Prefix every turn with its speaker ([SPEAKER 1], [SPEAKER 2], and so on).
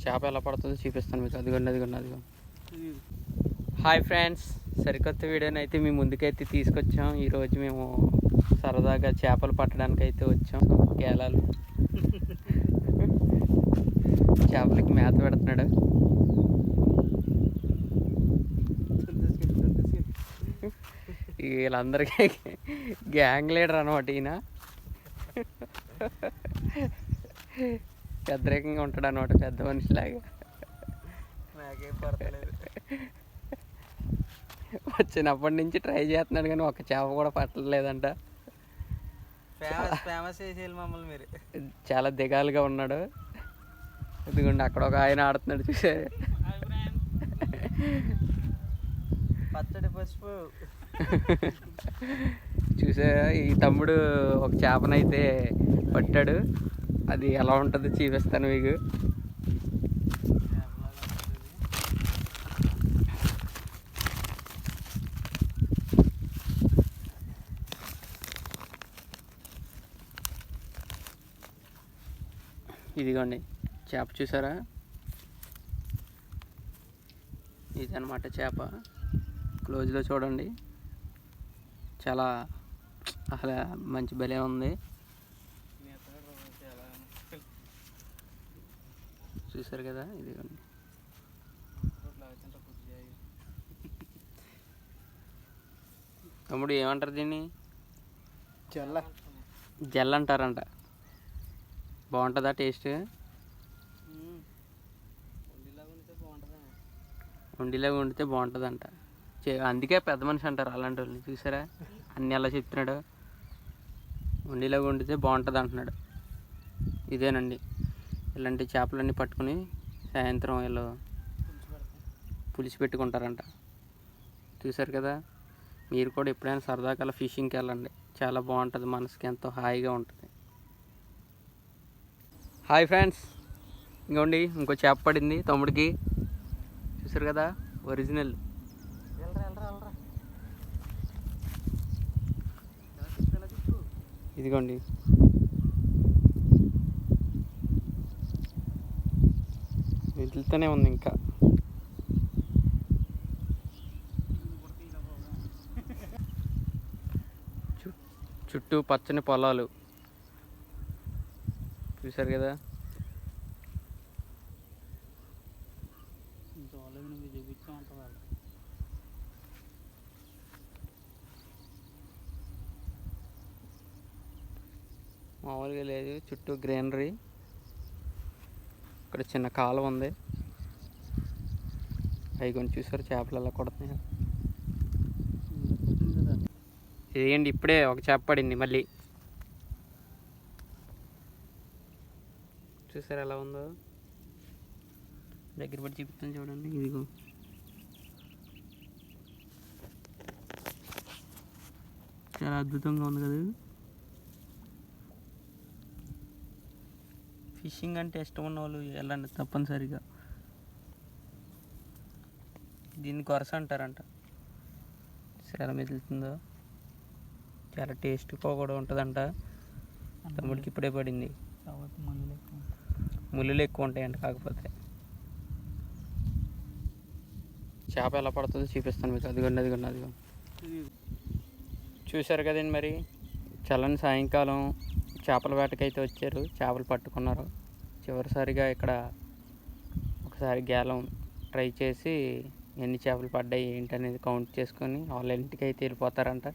[SPEAKER 1] చేప ఎలా పడుతుందో చూపిస్తాను మీకు. అదిగోండి. హాయ్ ఫ్రెండ్స్, సరికొత్త వీడియోని అయితే మీ ముందుకైతే తీసుకొచ్చాం. ఈరోజు మేము సరదాగా చేపలు పట్టడానికి అయితే వచ్చాం. గేలాలు చేపలకి మేత పెడుతున్నాడు. వీళ్ళందరికీ గ్యాంగ్ లీడర్ అనమాట ఈయన. పెద్దరికంగా ఉంటాడు అనమాట, పెద్ద మనిషిలాగా.
[SPEAKER 2] నాకేం పడతలేదు.
[SPEAKER 1] వచ్చినప్పటి నుంచి ట్రై చేస్తున్నాడు కానీ ఒక చేప కూడా పట్టలేదంట.
[SPEAKER 2] ఫేమస్ చేసేయాలి మమ్మల్ని మీరు.
[SPEAKER 1] చాలా దిగాలుగా ఉన్నాడు. ఇదిగోండి అక్కడ ఒక ఆయన ఆడుతున్నాడు, చూసే.
[SPEAKER 2] పచ్చడి పసుపు
[SPEAKER 1] చూసా. ఈ తమ్ముడు ఒక చేపనైతే పట్టాడు. అది ఎలా ఉంటుందో చూపిస్తాను మీకు. ఇదిగోండి చేప, చూసారా? ఇదన్నమాట చేప. క్లోజ్లో చూడండి, చాలా అసలు మంచి భలే ఉంది. చూసారు కదా, ఇదిగోండి. తమ్ముడు ఏమంటారు దీన్ని? జెల్ అంటారంట. బాగుంటుందా టేస్ట్? వండిలాగా వండితే బాగుంటుందంట. అందుకే పెద్ద మనిషి అంటారు అలాంటి వాళ్ళని. చూసారా అన్నీ ఎలా చెప్తున్నాడు. వండిలాగా వండితే బాగుంటుంది అంటున్నాడు. ఇదేనండి, ఇలాంటి చేపలన్నీ పట్టుకుని సాయంత్రం వీళ్ళు పులిసి పెట్టుకుంటారంట. చూసారు కదా, మీరు కూడా ఎప్పుడైనా సరదాగా అలా ఫిషింగ్కి వెళ్ళండి. చాలా బాగుంటుంది, మనసుకి ఎంతో హాయిగా ఉంటుంది. హాయ్ ఫ్రెండ్స్, ఇంకోండి ఇంకో చేప పడింది తమ్ముడికి. చూసారు కదా, ఒరిజినల్. ఇదిగోండి, వెళ్తూనే ఉంది ఇంకా. చుట్టూ పచ్చని పొలాలు చూసారు కదా. మామూలుగా లేదు, చుట్టూ గ్రీనరీ. ఇక్కడ చిన్న కాలువ ఉంది. అవి కొంచెం చూసారు చేపలు ఎలా కొడుతున్నాయి. ఇదేంటి, ఇప్పుడే ఒక చేప పడింది మళ్ళీ. చూసారు ఎలా ఉందో, దగ్గర పడి చూపిస్తాను చూడండి. ఇదిగో చాలా అద్భుతంగా ఉంది కదా. ఫిషింగ్ అంటే ఇష్టం ఉన్న వాళ్ళు వెళ్ళండి తప్పనిసరిగా. దీన్ని కొరస అంటారంట. చాలా మెదులుతుందో, చాలా టేస్ట్గా కూడా ఉంటుందంట. తమ్ముడికి ఇప్పుడే పడింది. ముళ్ళులు ఎక్కువ ఉంటాయంట. కాకపోతే చేప ఎలా పడుతుందో చూపిస్తాను మీకు. అదిగోండి. చూశారు కదండి, మరి చల్లని సాయంకాలం చేపల వేటకైతే వచ్చారు, చేపలు పట్టుకున్నారు. చివరిసారిగా ఇక్కడ ఒకసారి గేలం ట్రై చేసి ఎన్ని చేపలు పడ్డాయి ఏంటనేది కౌంట్ చేసుకొని వాళ్ళ ఇంటికి అయితే వెళ్ళిపోతారంట.